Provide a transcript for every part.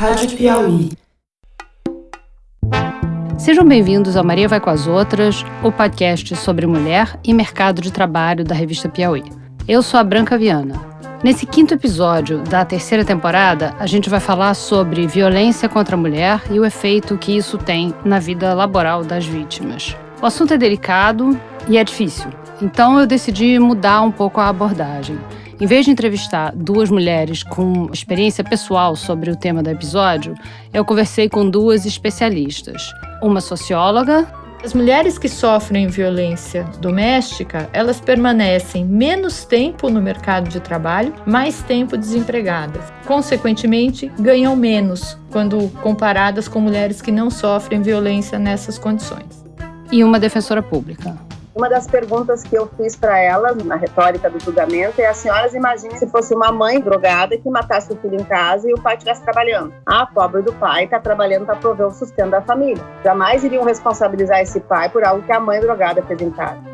Rádio Piauí. Sejam bem-vindos ao Maria Vai com as Outras, o podcast sobre mulher e mercado de trabalho da revista Piauí. Eu sou a Branca Viana. Nesse 5º episódio da 3ª temporada, a gente vai falar sobre violência contra a mulher e o efeito que isso tem na vida laboral das vítimas. O assunto é delicado e é difícil, então eu decidi mudar um pouco a abordagem. Em vez de entrevistar 2 mulheres com experiência pessoal sobre o tema do episódio, eu conversei com 2 especialistas. Uma socióloga. As mulheres que sofrem violência doméstica, elas permanecem menos tempo no mercado de trabalho, mais tempo desempregadas. Consequentemente, ganham menos quando comparadas com mulheres que não sofrem violência nessas condições. E uma defensora pública. Uma das perguntas que eu fiz para elas, na retórica do julgamento, é: as senhoras imaginem se fosse uma mãe drogada que matasse o filho em casa e o pai estivesse trabalhando. A pobre do pai está trabalhando para prover o sustento da família. Jamais iriam responsabilizar esse pai por algo que a mãe drogada fez em casa.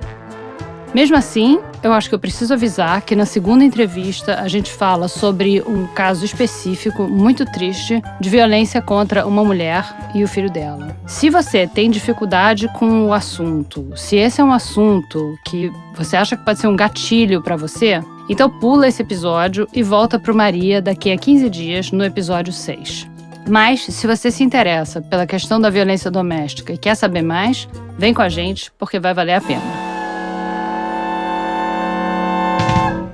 Mesmo assim, eu acho que eu preciso avisar que na segunda entrevista a gente fala sobre um caso específico muito triste de violência contra uma mulher e o filho dela. Se você tem dificuldade com o assunto, se esse é um assunto que você acha que pode ser um gatilho para você, então pula esse episódio e volta pro Maria daqui a 15 dias no episódio 6. Mas, se você se interessa pela questão da violência doméstica e quer saber mais, vem com a gente porque vai valer a pena.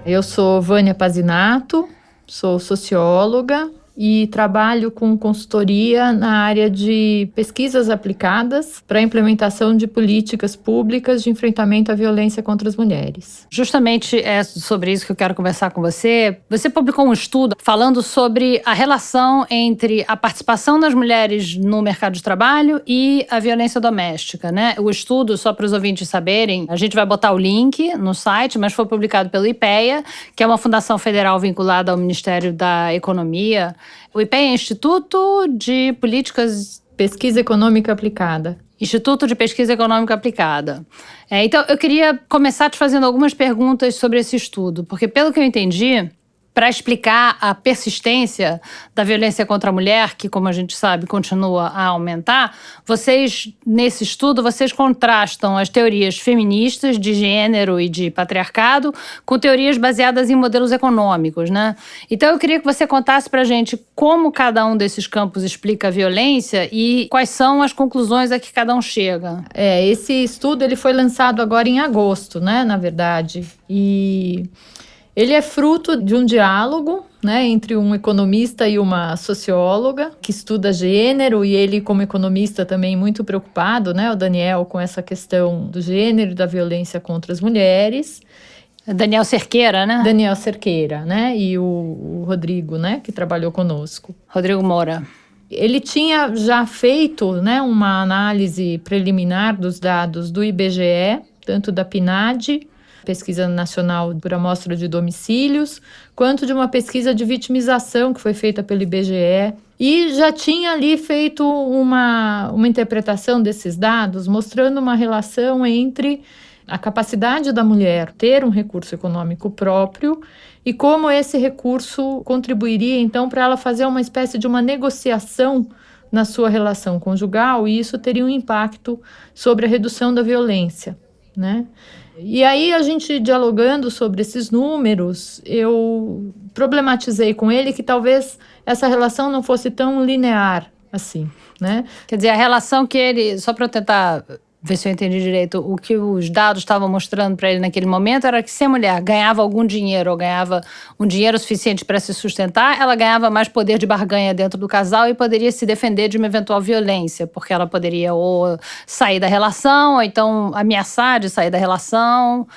Eu sou Vânia Pazinato, sou socióloga e trabalho com consultoria na área de pesquisas aplicadas para a implementação de políticas públicas de enfrentamento à violência contra as mulheres. Justamente é sobre isso que eu quero conversar com você. Você publicou um estudo falando sobre a relação entre a participação das mulheres no mercado de trabalho e a violência doméstica, né? O estudo, só para os ouvintes saberem, a gente vai botar o link no site, mas foi publicado pelo IPEA, que é uma fundação federal vinculada ao Ministério da Economia. O IPEA é Instituto de Pesquisa Econômica Aplicada. Instituto de Pesquisa Econômica Aplicada. Então, eu queria começar te fazendo algumas perguntas sobre esse estudo, porque, pelo que eu entendi, para explicar a persistência da violência contra a mulher, que, como a gente sabe, continua a aumentar, vocês, nesse estudo, vocês contrastam as teorias feministas de gênero e de patriarcado com teorias baseadas em modelos econômicos, né? Então, eu queria que você contasse para a gente como cada um desses campos explica a violência e quais são as conclusões a que cada um chega. Esse estudo ele foi lançado agora em agosto, né, na verdade, e ele é fruto de um diálogo, né, entre um economista e uma socióloga que estuda gênero, e ele, como economista, também muito preocupado, né, o Daniel, com essa questão do gênero e da violência contra as mulheres. Daniel Cerqueira, né? Daniel Cerqueira, né, e o Rodrigo, né, que trabalhou conosco. Rodrigo Moura. Ele tinha já feito, né, uma análise preliminar dos dados do IBGE, tanto da PNAD, Pesquisa Nacional por Amostra de Domicílios, quanto de uma pesquisa de vitimização que foi feita pelo IBGE. E já tinha ali feito uma interpretação desses dados, mostrando uma relação entre a capacidade da mulher ter um recurso econômico próprio e como esse recurso contribuiria, então, para ela fazer uma espécie de uma negociação na sua relação conjugal, e isso teria um impacto sobre a redução da violência, né? E aí, a gente dialogando sobre esses números, eu problematizei com ele que talvez essa relação não fosse tão linear assim, né? Quer dizer, a relação que ele, só para eu tentar ver se eu entendi direito, o que os dados estavam mostrando para ele naquele momento era que se a mulher ganhava algum dinheiro ou ganhava um dinheiro suficiente para se sustentar, ela ganhava mais poder de barganha dentro do casal e poderia se defender de uma eventual violência, porque ela poderia ou sair da relação ou então ameaçar de sair da relação.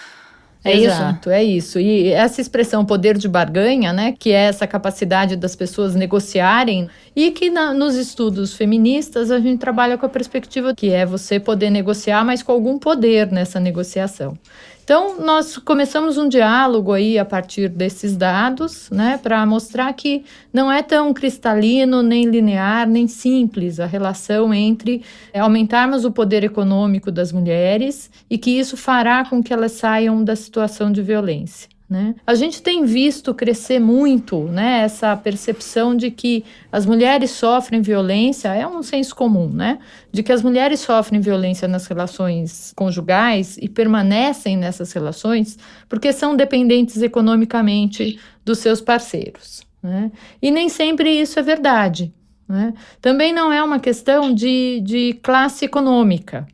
Exato, é isso. E essa expressão poder de barganha, né, que é essa capacidade das pessoas negociarem, e que nos estudos feministas a gente trabalha com a perspectiva que é você poder negociar, mas com algum poder nessa negociação. Então, nós começamos um diálogo aí a partir desses dados, né, para mostrar que não é tão cristalino, nem linear, nem simples a relação entre aumentarmos o poder econômico das mulheres e que isso fará com que elas saiam da situação de violência. né? A gente tem visto crescer muito, né, essa percepção de que as mulheres sofrem violência, é um senso comum, né, de que as mulheres sofrem violência nas relações conjugais e permanecem nessas relações porque são dependentes economicamente dos seus parceiros, né? E nem sempre isso é verdade, né? Também não é uma questão de classe econômica.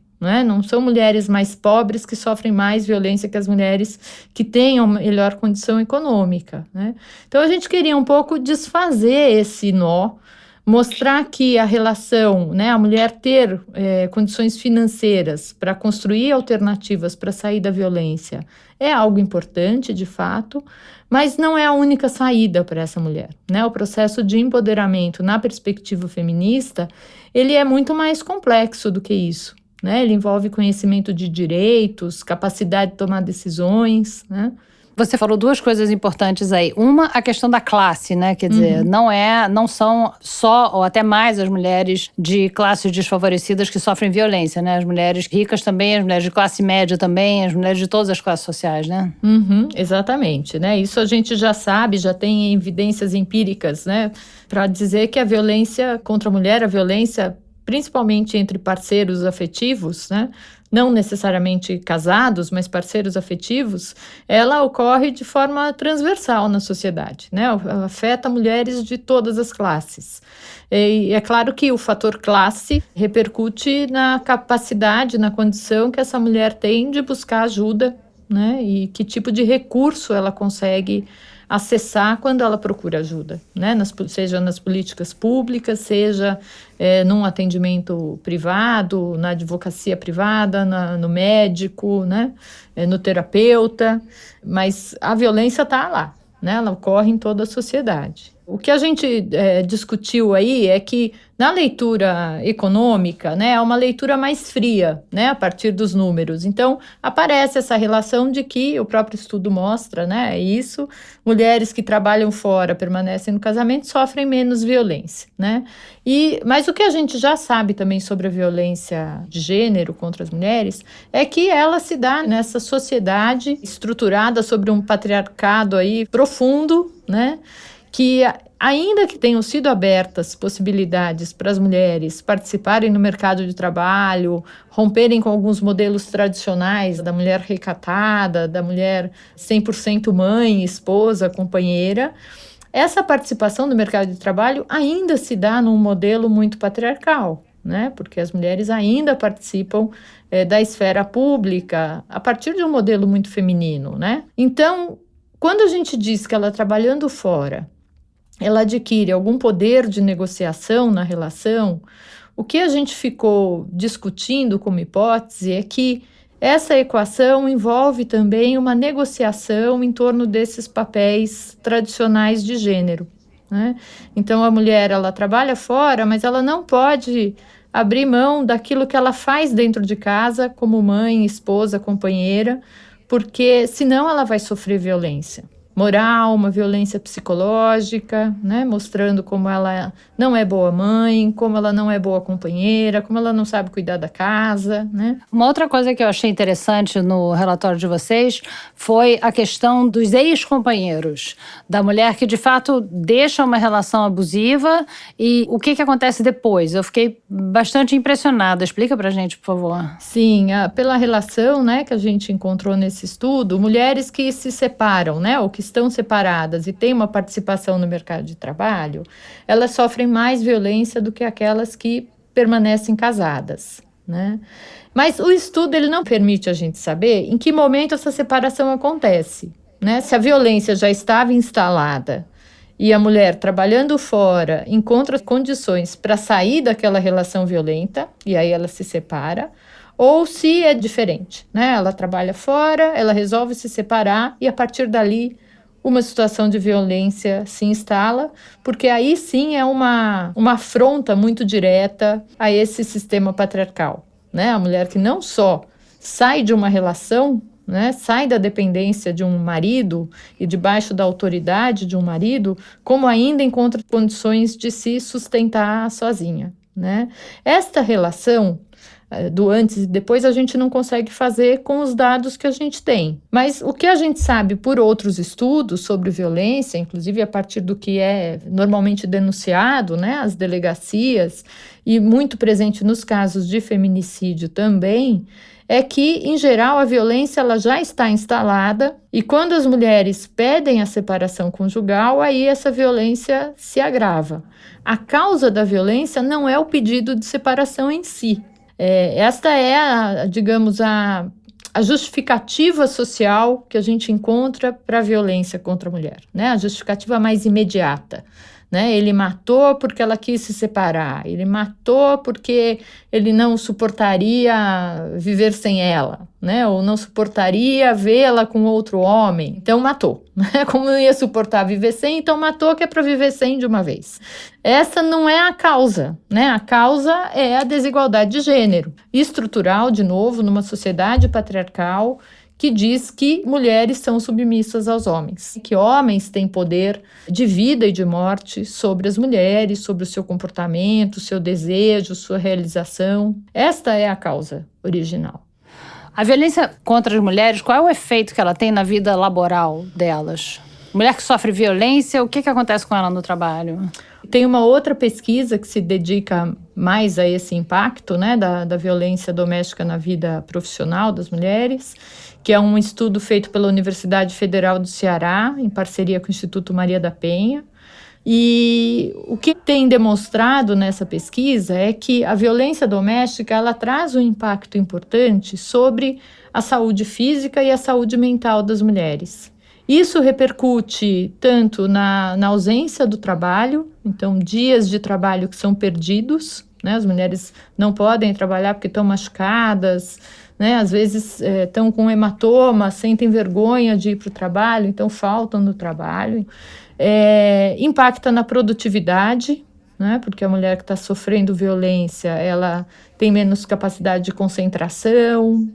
Não são mulheres mais pobres que sofrem mais violência que as mulheres que tenham melhor condição econômica, né? Então, a gente queria um pouco desfazer esse nó, mostrar que a relação, né, a mulher ter condições financeiras para construir alternativas para sair da violência é algo importante, de fato, mas não é a única saída para essa mulher, né? O processo de empoderamento na perspectiva feminista, ele é muito mais complexo do que isso, né? Ele envolve conhecimento de direitos, capacidade de tomar decisões, né? Você falou duas coisas importantes aí. Uma, a questão da classe, né? Quer dizer, não são só ou até mais as mulheres de classes desfavorecidas que sofrem violência, né? As mulheres ricas também, as mulheres de classe média também, as mulheres de todas as classes sociais, né? Exatamente, né? Isso a gente já sabe, já tem evidências empíricas, né? Para dizer que a violência contra a mulher, a violência principalmente entre parceiros afetivos, né? Não necessariamente casados, mas parceiros afetivos, ela ocorre de forma transversal na sociedade, né? Ela afeta mulheres de todas as classes. E é claro que o fator classe repercute na capacidade, na condição que essa mulher tem de buscar ajuda, né? E que tipo de recurso ela consegue acessar quando ela procura ajuda, né? Seja nas políticas públicas, seja num atendimento privado, na advocacia privada, no médico, né? No terapeuta, mas a violência está lá, né? Ela ocorre em toda a sociedade. O que a gente discutiu aí é que na leitura econômica, né, é uma leitura mais fria, né, a partir dos números. Então, aparece essa relação de que o próprio estudo mostra, né, isso, mulheres que trabalham fora, permanecem no casamento, sofrem menos violência, né. Mas o que a gente já sabe também sobre a violência de gênero contra as mulheres é que ela se dá nessa sociedade estruturada sobre um patriarcado aí profundo, né, que ainda que tenham sido abertas possibilidades para as mulheres participarem no mercado de trabalho, romperem com alguns modelos tradicionais da mulher recatada, da mulher 100% mãe, esposa, companheira, essa participação no mercado de trabalho ainda se dá num modelo muito patriarcal, né? Porque as mulheres ainda participam da esfera pública a partir de um modelo muito feminino, né? Então, quando a gente diz que ela trabalhando fora, ela adquire algum poder de negociação na relação, o que a gente ficou discutindo como hipótese é que essa equação envolve também uma negociação em torno desses papéis tradicionais de gênero, né? Então, a mulher, ela trabalha fora, mas ela não pode abrir mão daquilo que ela faz dentro de casa, como mãe, esposa, companheira, porque senão ela vai sofrer violência moral, uma violência psicológica, né, mostrando como ela não é boa mãe, como ela não é boa companheira, como ela não sabe cuidar da casa, né. Uma outra coisa que eu achei interessante no relatório de vocês foi a questão dos ex-companheiros, da mulher que de fato deixa uma relação abusiva e o que acontece depois. Eu fiquei bastante impressionada. Explica pra gente, por favor. Sim, pela relação, né, que a gente encontrou nesse estudo, mulheres que se separam, né, ou que estão separadas e têm uma participação no mercado de trabalho, elas sofrem mais violência do que aquelas que permanecem casadas, né? Mas o estudo ele não permite a gente saber em que momento essa separação acontece, né? Se a violência já estava instalada e a mulher trabalhando fora encontra condições para sair daquela relação violenta e aí ela se separa, ou se é diferente, né? Ela trabalha fora, ela resolve se separar e a partir dali uma situação de violência se instala, porque aí sim é uma afronta muito direta a esse sistema patriarcal, né? A mulher que não só sai de uma relação, né, sai da dependência de um marido e debaixo da autoridade de um marido, como ainda encontra condições de se sustentar sozinha, né? Esta relação do antes e depois, a gente não consegue fazer com os dados que a gente tem. Mas o que a gente sabe por outros estudos sobre violência, inclusive a partir do que é normalmente denunciado, né, as delegacias, e muito presente nos casos de feminicídio também, é que, em geral, a violência ela já está instalada e quando as mulheres pedem a separação conjugal, aí essa violência se agrava. A causa da violência não é o pedido de separação em si. Esta é, digamos, a justificativa social que a gente encontra para a violência contra a mulher, né? A justificativa mais imediata. Né? Ele matou porque ela quis se separar, ele matou porque ele não suportaria viver sem ela, né? Ou não suportaria vê-la com outro homem, então matou. Né? Como não ia suportar viver sem, então matou, que é para viver sem de uma vez. Essa não é a causa, né? A causa é a desigualdade de gênero, estrutural, de novo, numa sociedade patriarcal, que diz que mulheres são submissas aos homens, que homens têm poder de vida e de morte sobre as mulheres, sobre o seu comportamento, o seu desejo, sua realização. Esta é a causa original. A violência contra as mulheres, qual é o efeito que ela tem na vida laboral delas? Mulher que sofre violência, o que acontece com ela no trabalho? Tem uma outra pesquisa que se dedica mais a esse impacto, né, da violência doméstica na vida profissional das mulheres, que é um estudo feito pela Universidade Federal do Ceará, em parceria com o Instituto Maria da Penha. E o que tem demonstrado nessa pesquisa é que a violência doméstica ela traz um impacto importante sobre a saúde física e a saúde mental das mulheres. Isso repercute tanto na ausência do trabalho, então dias de trabalho que são perdidos, né? As mulheres não podem trabalhar porque estão machucadas, né? Às vezes estão com hematoma, sentem vergonha de ir para o trabalho, então faltam no trabalho. Impacta na produtividade, né? Porque a mulher que está sofrendo violência, ela tem menos capacidade de concentração,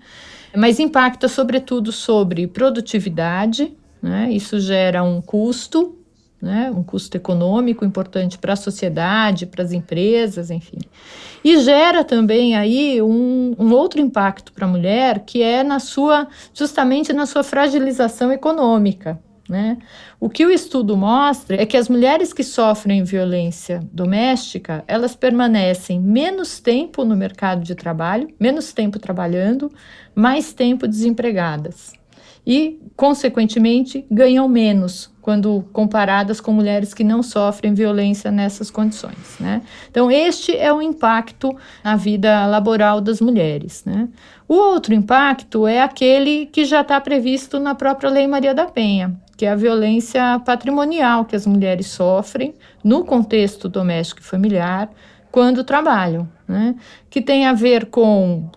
mas impacta sobretudo sobre produtividade, né? Isso gera um custo, né? Um custo econômico importante para a sociedade, para as empresas, enfim. E gera também aí um outro impacto para a mulher, que é justamente na sua fragilização econômica. Né? O que o estudo mostra é que as mulheres que sofrem violência doméstica, elas permanecem menos tempo no mercado de trabalho, menos tempo trabalhando, mais tempo desempregadas. E, consequentemente, ganham menos quando comparadas com mulheres que não sofrem violência nessas condições, né? Então, este é o impacto na vida laboral das mulheres, né? O outro impacto é aquele que já está previsto na própria Lei Maria da Penha, que é a violência patrimonial que as mulheres sofrem no contexto doméstico e familiar quando trabalham, né? Que tem a ver com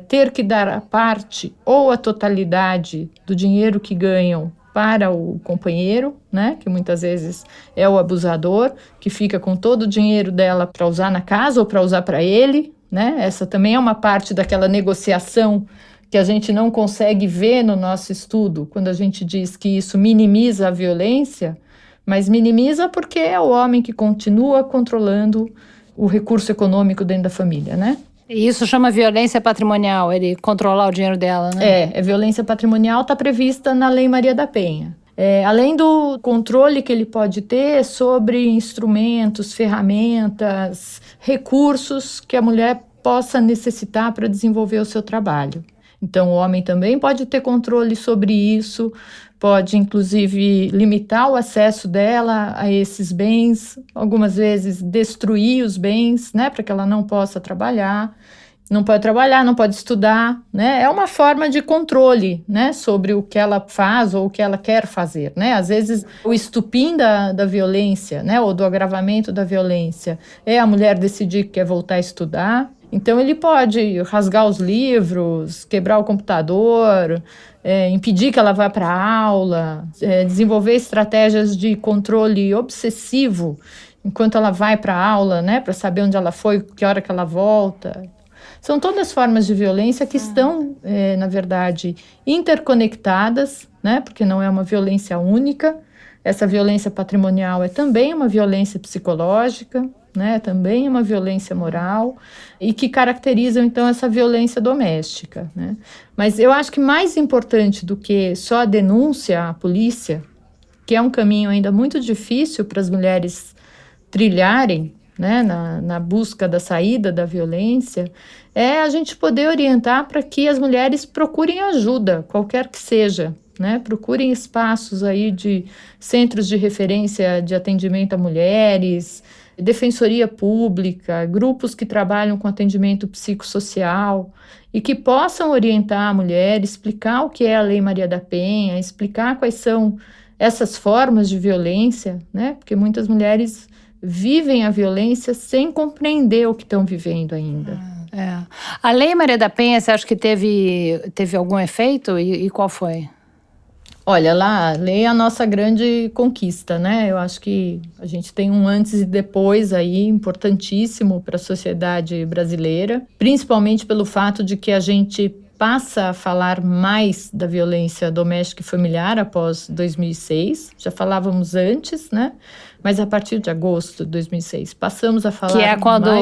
ter que dar a parte ou a totalidade do dinheiro que ganham para o companheiro, né? Que muitas vezes é o abusador, que fica com todo o dinheiro dela para usar na casa ou para usar para ele, né? Essa também é uma parte daquela negociação que a gente não consegue ver no nosso estudo, quando a gente diz que isso minimiza a violência, mas minimiza porque é o homem que continua controlando o recurso econômico dentro da família, né? E isso chama violência patrimonial, ele controlar o dinheiro dela, né? Violência patrimonial está prevista na Lei Maria da Penha. Além do controle que ele pode ter sobre instrumentos, ferramentas, recursos que a mulher possa necessitar para desenvolver o seu trabalho. Então, o homem também pode ter controle sobre isso, pode, inclusive, limitar o acesso dela a esses bens, algumas vezes destruir os bens, né, para que ela não possa trabalhar. Não pode trabalhar, não pode estudar, né? É uma forma de controle, né, sobre o que ela faz ou o que ela quer fazer, né? Às vezes, o estupim da violência, né, ou do agravamento da violência é a mulher decidir que quer voltar a estudar. Então, ele pode rasgar os livros, quebrar o computador, impedir que ela vá para a aula, desenvolver estratégias de controle obsessivo enquanto ela vai para a aula, né, para saber onde ela foi, que hora que ela volta. São todas formas de violência que estão, na verdade, interconectadas, né, porque não é uma violência única. Essa violência patrimonial é também uma violência psicológica, né, também é uma violência moral e que caracterizam, então, essa violência doméstica, né? Mas eu acho que mais importante do que só a denúncia à polícia, que é um caminho ainda muito difícil para as mulheres trilharem, né, na busca da saída da violência, é a gente poder orientar para que as mulheres procurem ajuda, qualquer que seja, né? Procurem espaços aí de centros de referência de atendimento a mulheres, defensoria pública, grupos que trabalham com atendimento psicossocial e que possam orientar a mulher, explicar o que é a Lei Maria da Penha, explicar quais são essas formas de violência, né? Porque muitas mulheres vivem a violência sem compreender o que estão vivendo ainda. A Lei Maria da Penha, você acha que teve algum efeito e qual foi? Olha, lá, a lei é a nossa grande conquista, né? Eu acho que a gente tem um antes e depois aí importantíssimo para a sociedade brasileira, principalmente pelo fato de que a gente passa a falar mais da violência doméstica e familiar após 2006. Já falávamos antes, né? Mas a partir de agosto de 2006, passamos a falar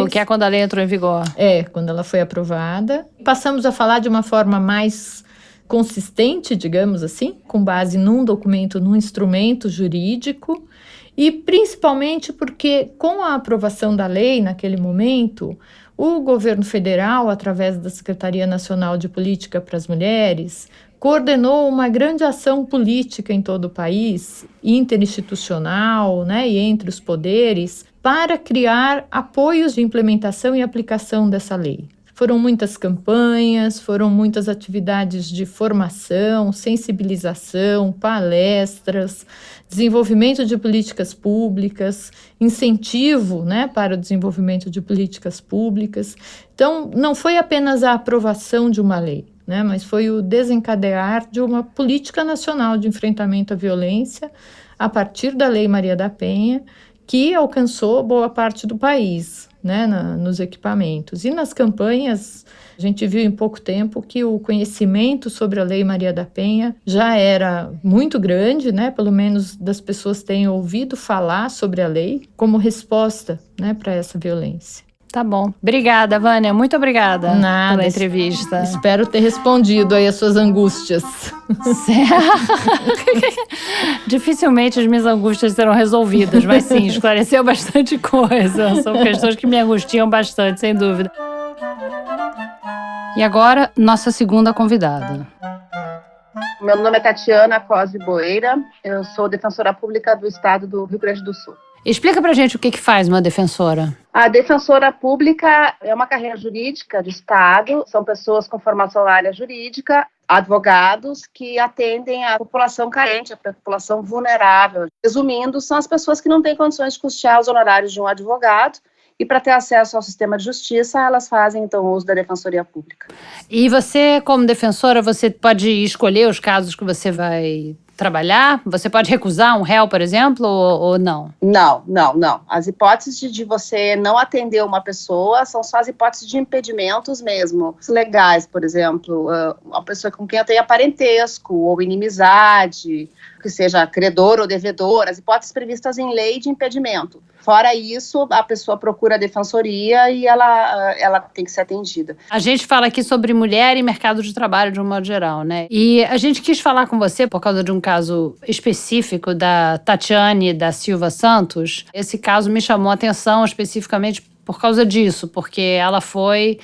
que é quando a lei entrou em vigor. Quando ela foi aprovada. Passamos a falar de uma forma mais consistente, digamos assim, com base num documento, num instrumento jurídico, e principalmente porque, com a aprovação da lei naquele momento, o governo federal, através da Secretaria Nacional de Política para as Mulheres, coordenou uma grande ação política em todo o país, interinstitucional, né, e entre os poderes, para criar apoios de implementação e aplicação dessa lei. Foram muitas campanhas, foram muitas atividades de formação, sensibilização, palestras, desenvolvimento de políticas públicas, incentivo, né, para o desenvolvimento de políticas públicas. Então, não foi apenas a aprovação de uma lei, né, mas foi o desencadear de uma política nacional de enfrentamento à violência a partir da Lei Maria da Penha, que alcançou boa parte do país, né, nos equipamentos. E nas campanhas, a gente viu em pouco tempo que o conhecimento sobre a Lei Maria da Penha já era muito grande, né, pelo menos das pessoas terem ouvido falar sobre a lei como resposta, né, para essa violência. Tá bom. Obrigada, Vânia. Muito obrigada pela entrevista. Espero ter respondido aí as suas angústias. Dificilmente as minhas angústias serão resolvidas, mas sim, esclareceu bastante coisa. São questões que me angustiam bastante, sem dúvida. E agora, nossa segunda convidada. Meu nome é Tatiana Cosme Boeira, eu sou defensora pública do estado do Rio Grande do Sul. Explica pra gente o que faz uma defensora. A defensora pública é uma carreira jurídica do Estado, são pessoas com formação na área jurídica, advogados que atendem a população carente, a população vulnerável. Resumindo, são as pessoas que não têm condições de custear os honorários de um advogado e para ter acesso ao sistema de justiça, elas fazem, então, uso da defensoria pública. E você, como defensora, você pode escolher os casos que você vai trabalhar? Você pode recusar um réu, por exemplo, ou não? Não. As hipóteses de você não atender uma pessoa são só as hipóteses de impedimentos mesmo. Os legais, por exemplo, uma pessoa com quem eu tenha parentesco ou inimizade, que seja credor ou devedor, as hipóteses previstas em lei de impedimento. Fora isso, a pessoa procura a defensoria e ela tem que ser atendida. A gente fala aqui sobre mulher e mercado de trabalho de um modo geral, né? E a gente quis falar com você por causa de um caso específico da Tatiane da Silva Santos. Esse caso me chamou a atenção especificamente por causa disso, porque ela foi,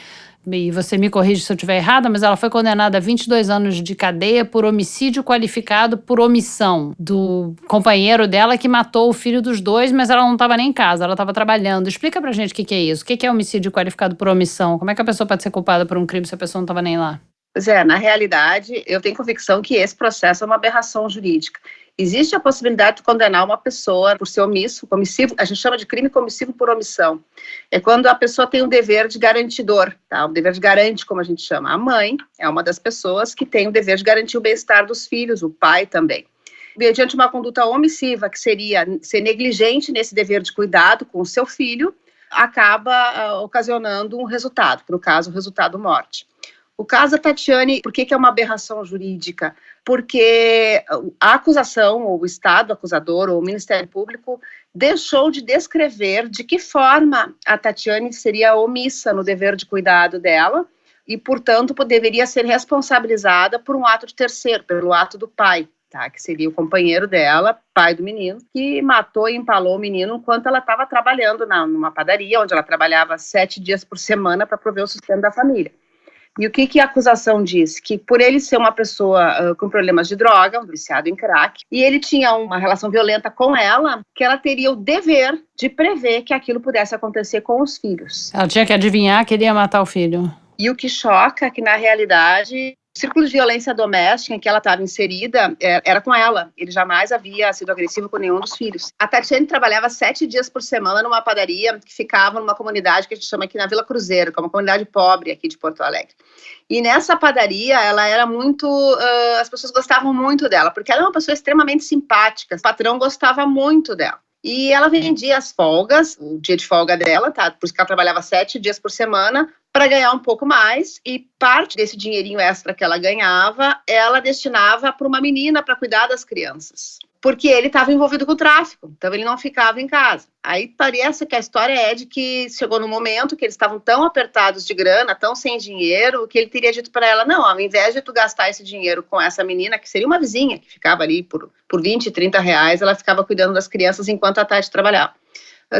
e você me corrige se eu estiver errada, mas ela foi condenada a 22 anos de cadeia por homicídio qualificado por omissão do companheiro dela que matou o filho dos dois, mas ela não estava nem em casa, ela estava trabalhando. Explica pra gente o que é isso. O que é homicídio qualificado por omissão? Como é que a pessoa pode ser culpada por um crime se a pessoa não estava nem lá? Pois é, na realidade, eu tenho convicção que esse processo é uma aberração jurídica. Existe a possibilidade de condenar uma pessoa por ser omissivo, a gente chama de crime comissivo por omissão. É quando a pessoa tem um dever de garantidor, tá? O dever de garante, como a gente chama. A mãe é uma das pessoas que tem o dever de garantir o bem-estar dos filhos, o pai também. Mediante uma conduta omissiva, que seria ser negligente nesse dever de cuidado com o seu filho, acaba ocasionando um resultado, no caso, o resultado morte. O caso da Tatiane, por que é uma aberração jurídica? Porque a acusação, ou o Estado acusador, ou o Ministério Público, deixou de descrever de que forma a Tatiane seria omissa no dever de cuidado dela e, portanto, deveria ser responsabilizada por um ato de terceiro, pelo ato do pai, tá? Que seria o companheiro dela, pai do menino, que matou e empalou o menino enquanto ela estava trabalhando numa padaria, onde ela trabalhava 7 dias por semana para prover o sustento da família. E o que a acusação diz? Que por ele ser uma pessoa com problemas de droga, um viciado em crack, e ele tinha uma relação violenta com ela, que ela teria o dever de prever que aquilo pudesse acontecer com os filhos. Ela tinha que adivinhar que ele ia matar o filho. E o que choca é que, na realidade, o círculo de violência doméstica em que ela estava inserida era com ela. Ele jamais havia sido agressivo com nenhum dos filhos. A Tatiane trabalhava 7 dias por semana numa padaria que ficava numa comunidade que a gente chama aqui na Vila Cruzeiro, que é uma comunidade pobre aqui de Porto Alegre. E nessa padaria, ela era muito... as pessoas gostavam muito dela, porque ela é uma pessoa extremamente simpática. O patrão gostava muito dela. E ela vendia as folgas, o dia de folga dela, tá? Por isso que ela trabalhava 7 dias por semana, para ganhar um pouco mais, e parte desse dinheirinho extra que ela ganhava, ela destinava para uma menina para cuidar das crianças. Porque ele estava envolvido com o tráfico, então ele não ficava em casa. Aí parece que a história é de que chegou no momento que eles estavam tão apertados de grana, tão sem dinheiro, que ele teria dito para ela, não, ao invés de tu gastar esse dinheiro com essa menina, que seria uma vizinha, que ficava ali por 20, 30 reais, ela ficava cuidando das crianças enquanto a Tati trabalhava.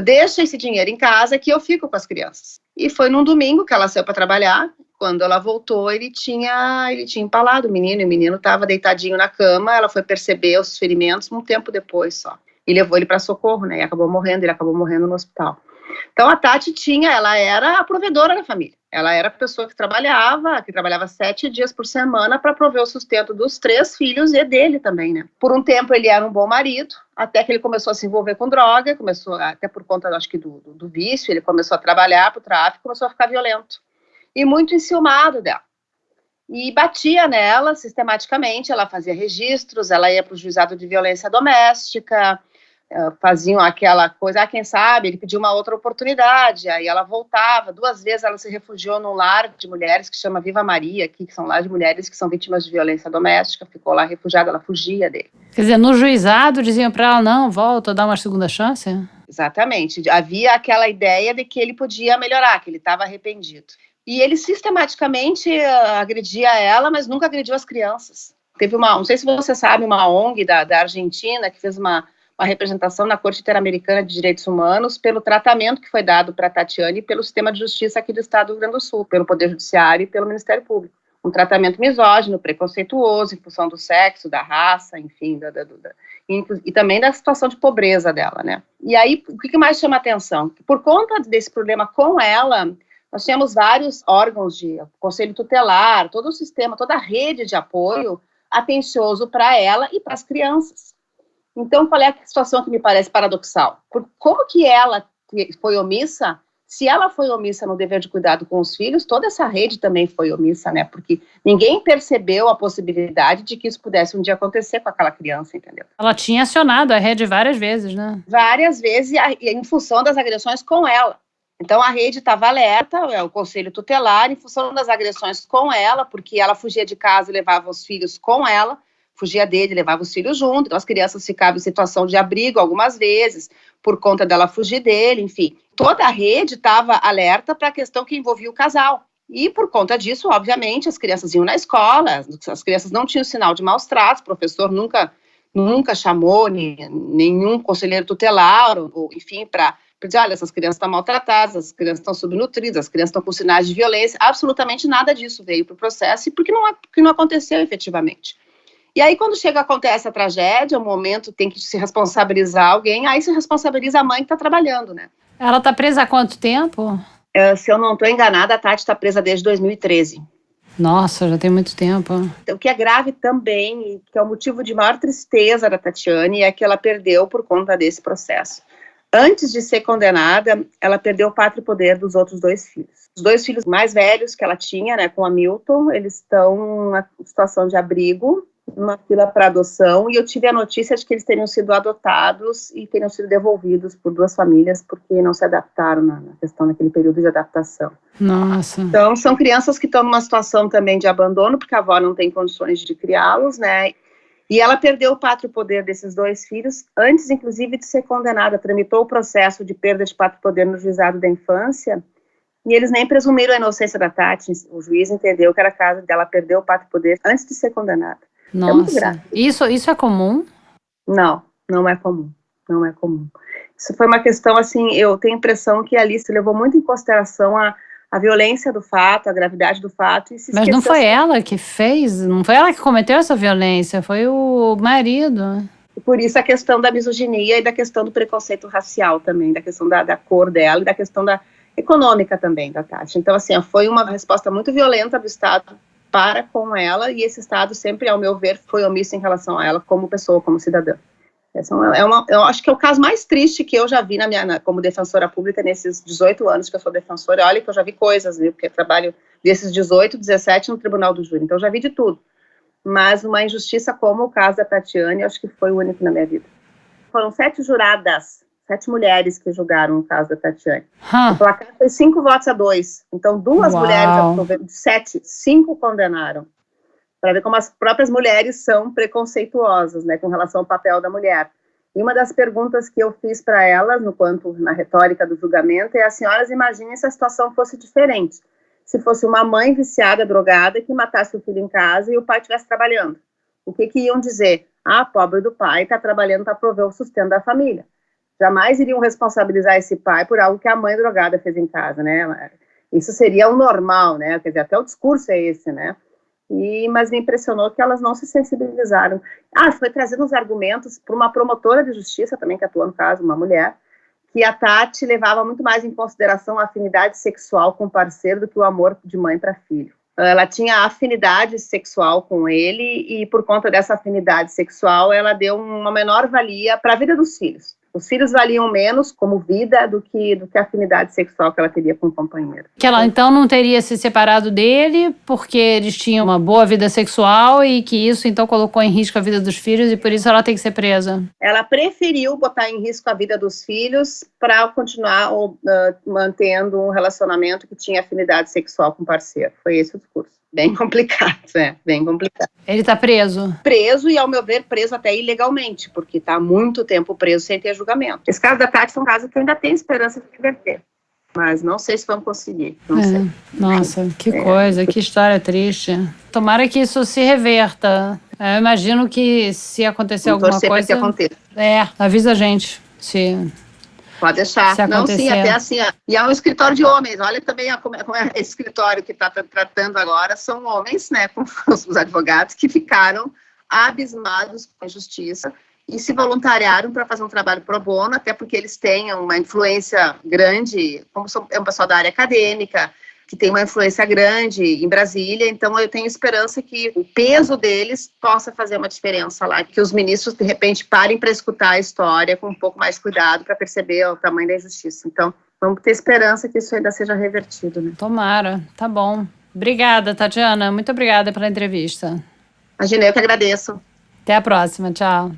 Deixa esse dinheiro em casa que eu fico com as crianças. E foi num domingo que ela saiu para trabalhar. Quando ela voltou, ele tinha empalado o menino estava deitadinho na cama, ela foi perceber os ferimentos um tempo depois só. E levou ele para socorro, né? E ele acabou morrendo no hospital. Então a Tati ela era a provedora da família. Ela era a pessoa que trabalhava 7 dias por semana para prover o sustento dos 3 filhos e dele também, né? Por um tempo ele era um bom marido, até que ele começou a se envolver com droga, até por conta, acho que do vício, ele começou a trabalhar para o tráfico, começou a ficar violento. E muito enciumado dela. E batia nela sistematicamente, ela fazia registros, ela ia para o juizado de violência doméstica, faziam aquela coisa, quem sabe, ele pediu uma outra oportunidade, aí ela voltava, 2 vezes ela se refugiou num lar de mulheres que chama Viva Maria, aqui, que são lar de mulheres que são vítimas de violência doméstica, ficou lá refugiada, ela fugia dele. Quer dizer, no juizado diziam para ela, não, volta, dá uma segunda chance? Exatamente, havia aquela ideia de que ele podia melhorar, que ele estava arrependido. E ele sistematicamente agredia ela, mas nunca agrediu as crianças. Teve não sei se você sabe, uma ONG da Argentina que fez uma representação na Corte Interamericana de Direitos Humanos pelo tratamento que foi dado para a Tatiane pelo sistema de justiça aqui do Estado do Rio Grande do Sul, pelo Poder Judiciário e pelo Ministério Público. Um tratamento misógino, preconceituoso, em função do sexo, da raça, enfim, e também da situação de pobreza dela, né? E aí, o que mais chama atenção? Por conta desse problema com ela, nós tínhamos vários órgãos de conselho tutelar, todo o sistema, toda a rede de apoio atencioso para ela e para as crianças. Então, qual é a situação que me parece paradoxal? Como que ela foi omissa? Se ela foi omissa no dever de cuidado com os filhos, toda essa rede também foi omissa, né? Porque ninguém percebeu a possibilidade de que isso pudesse um dia acontecer com aquela criança, entendeu? Ela tinha acionado a rede várias vezes, né? Várias vezes, e em função das agressões com ela. Então, a rede estava alerta, o conselho tutelar, em função das agressões com ela, porque ela fugia de casa e levava os filhos com ela, fugia dele, levava os filhos junto, então as crianças ficavam em situação de abrigo algumas vezes, por conta dela fugir dele, enfim. Toda a rede estava alerta para a questão que envolvia o casal. E por conta disso, obviamente, as crianças iam na escola, as crianças não tinham sinal de maus tratos, o professor nunca chamou nenhum conselheiro tutelar, ou enfim, para dizer, olha, essas crianças estão maltratadas, as crianças estão subnutridas, as crianças estão com sinais de violência, absolutamente nada disso veio para o processo, porque não aconteceu efetivamente. E aí, quando acontece a tragédia, o momento tem que se responsabilizar alguém, aí se responsabiliza a mãe que está trabalhando, né? Ela está presa há quanto tempo? Se eu não estou enganada, a Tati está presa desde 2013. Nossa, já tem muito tempo. O que é grave também, e que é o motivo de maior tristeza da Tatiane, é que ela perdeu por conta desse processo. Antes de ser condenada, ela perdeu o pátrio poder dos outros 2 filhos. Os 2 filhos mais velhos que ela tinha, né, com a Milton, eles estão em situação de abrigo, numa fila para adoção, e eu tive a notícia de que eles teriam sido adotados e teriam sido devolvidos por 2 famílias, porque não se adaptaram na questão daquele período de adaptação. Nossa. Então, são crianças que estão numa situação também de abandono, porque a avó não tem condições de criá-los, né? E ela perdeu o pátrio poder desses 2 filhos antes, inclusive, de ser condenada. Tramitou o processo de perda de pátrio poder no juizado da infância e eles nem presumiram a inocência da Tati. O juiz entendeu que era caso dela perder o pátrio poder antes de ser condenada. Nossa, é muito grave. Isso é comum? Não, não é comum. Não é comum. Isso foi uma questão, assim, eu tenho a impressão que a Alice levou muito em consideração a violência do fato, a gravidade do fato. Mas não foi ela que fez? Não foi ela que cometeu essa violência? Foi o marido. Por isso a questão da misoginia e da questão do preconceito racial também, da questão da cor dela e da questão econômica também da Tati. Então, assim, foi uma resposta muito violenta do Estado para com ela, e esse Estado sempre, ao meu ver, foi omisso em relação a ela como pessoa, como cidadã. Eu acho que é o caso mais triste que eu já vi como defensora pública nesses 18 anos que eu sou defensora. Olha que eu já vi coisas, viu? Porque eu trabalho desses 18, 17 no Tribunal do Júri, então eu já vi de tudo. Mas uma injustiça como o caso da Tatiane, eu acho que foi o único na minha vida. Foram 7 juradas, 7 mulheres que julgaram o caso da Tatiane. O placar foi 5-2. Então 2 mulheres, de 7, 5 condenaram. Para ver como as próprias mulheres são preconceituosas, né, com relação ao papel da mulher. E uma das perguntas que eu fiz para elas, na retórica do julgamento, é: as senhoras imaginem se a situação fosse diferente. Se fosse uma mãe viciada, drogada, que matasse o filho em casa e o pai estivesse trabalhando. O que iam dizer? Pobre do pai, está trabalhando para prover o sustento da família. Jamais iriam responsabilizar esse pai por algo que a mãe drogada fez em casa, né? Isso seria o normal, né? Quer dizer, até o discurso é esse, né? Mas me impressionou que elas não se sensibilizaram. Foi trazendo uns argumentos por uma promotora de justiça também, que atua no caso, uma mulher, que a Tati levava muito mais em consideração a afinidade sexual com o parceiro do que o amor de mãe para filho. Ela tinha afinidade sexual com ele e, por conta dessa afinidade sexual, ela deu uma menor valia para a vida dos filhos. Os filhos valiam menos como vida do que a afinidade sexual que ela teria com o companheiro. Que ela, então, não teria se separado dele porque eles tinham uma boa vida sexual e que isso, então, colocou em risco a vida dos filhos e por isso ela tem que ser presa. Ela preferiu botar em risco a vida dos filhos para continuar mantendo um relacionamento que tinha afinidade sexual com o parceiro. Foi esse o discurso. Bem complicado, bem complicado. Ele tá preso? Preso e, ao meu ver, preso até ilegalmente, porque tá há muito tempo preso sem ter julgamento. Esse caso da Tati é um caso que eu ainda tenho esperança de reverter, mas não sei se vamos conseguir, não sei. Nossa, que coisa, que história triste. Tomara que isso se reverta. Eu imagino que se acontecer alguma coisa... Torcer para que aconteça. Avisa a gente se... Pode deixar. Não, sim, até assim. E é um escritório de homens. Olha também como é esse escritório que está tratando agora. São homens, né, com os advogados, que ficaram abismados com a justiça e se voluntariaram para fazer um trabalho pro bono, até porque eles têm uma influência grande, como é um pessoal da área acadêmica, que tem uma influência grande em Brasília, então eu tenho esperança que o peso deles possa fazer uma diferença lá, que os ministros, de repente, parem para escutar a história com um pouco mais cuidado para perceber o tamanho da injustiça. Então, vamos ter esperança que isso ainda seja revertido, né? Tomara, tá bom. Obrigada, Tatiana, muito obrigada pela entrevista. Imagina, eu que agradeço. Até a próxima, tchau.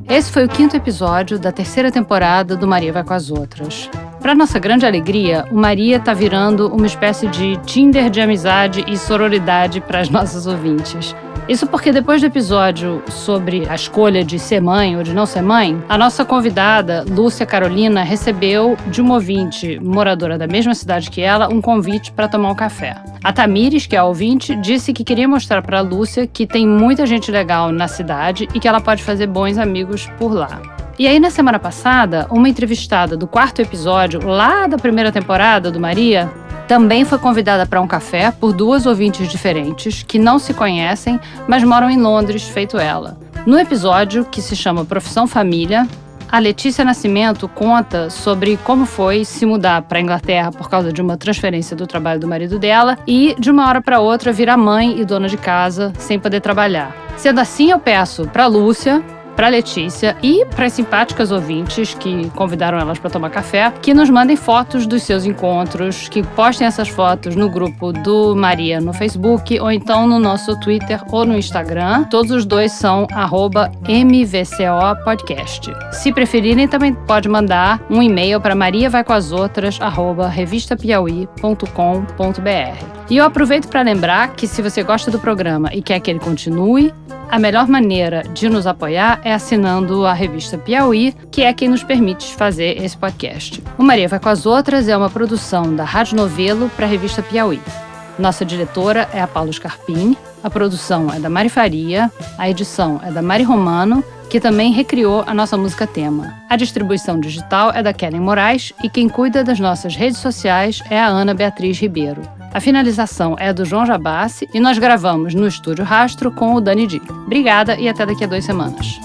Esse foi o 5º episódio da 3ª temporada do Maria Vai com as Outras. Para nossa grande alegria, o Maria tá virando uma espécie de Tinder de amizade e sororidade para as nossas ouvintes. Isso porque depois do episódio sobre a escolha de ser mãe ou de não ser mãe, a nossa convidada, Lúcia Carolina, recebeu de uma ouvinte moradora da mesma cidade que ela um convite para tomar um café. A Tamires, que é a ouvinte, disse que queria mostrar para a Lúcia que tem muita gente legal na cidade e que ela pode fazer bons amigos por lá. E aí, na semana passada, uma entrevistada do 4º episódio, lá da 1ª temporada do Maria, também foi convidada para um café por 2 ouvintes diferentes que não se conhecem, mas moram em Londres, feito ela. No episódio, que se chama Profissão Família, a Letícia Nascimento conta sobre como foi se mudar para a Inglaterra por causa de uma transferência do trabalho do marido dela e, de uma hora para outra, virar mãe e dona de casa sem poder trabalhar. Sendo assim, eu peço para a Lúcia para Letícia e para as simpáticas ouvintes que convidaram elas para tomar café, que nos mandem fotos dos seus encontros, que postem essas fotos no grupo do Maria no Facebook ou então no nosso Twitter ou no Instagram. Todos os dois são @MVCO-podcast. Se preferirem, também pode mandar um e-mail para mariavaicoasotras@revistapiauí.com.br. E eu aproveito para lembrar que se você gosta do programa e quer que ele continue, a melhor maneira de nos apoiar é assinando a revista Piauí, que é quem nos permite fazer esse podcast. O Maria Vai com as Outras é uma produção da Rádio Novelo para a revista Piauí. Nossa diretora é a Paula Scarpim, a produção é da Mari Faria, a edição é da Mari Romano, que também recriou a nossa música tema. A distribuição digital é da Kellen Moraes e quem cuida das nossas redes sociais é a Ana Beatriz Ribeiro. A finalização é do João Jabassi e nós gravamos no Estúdio Rastro com o Dani Di. Obrigada e até daqui a 2 semanas.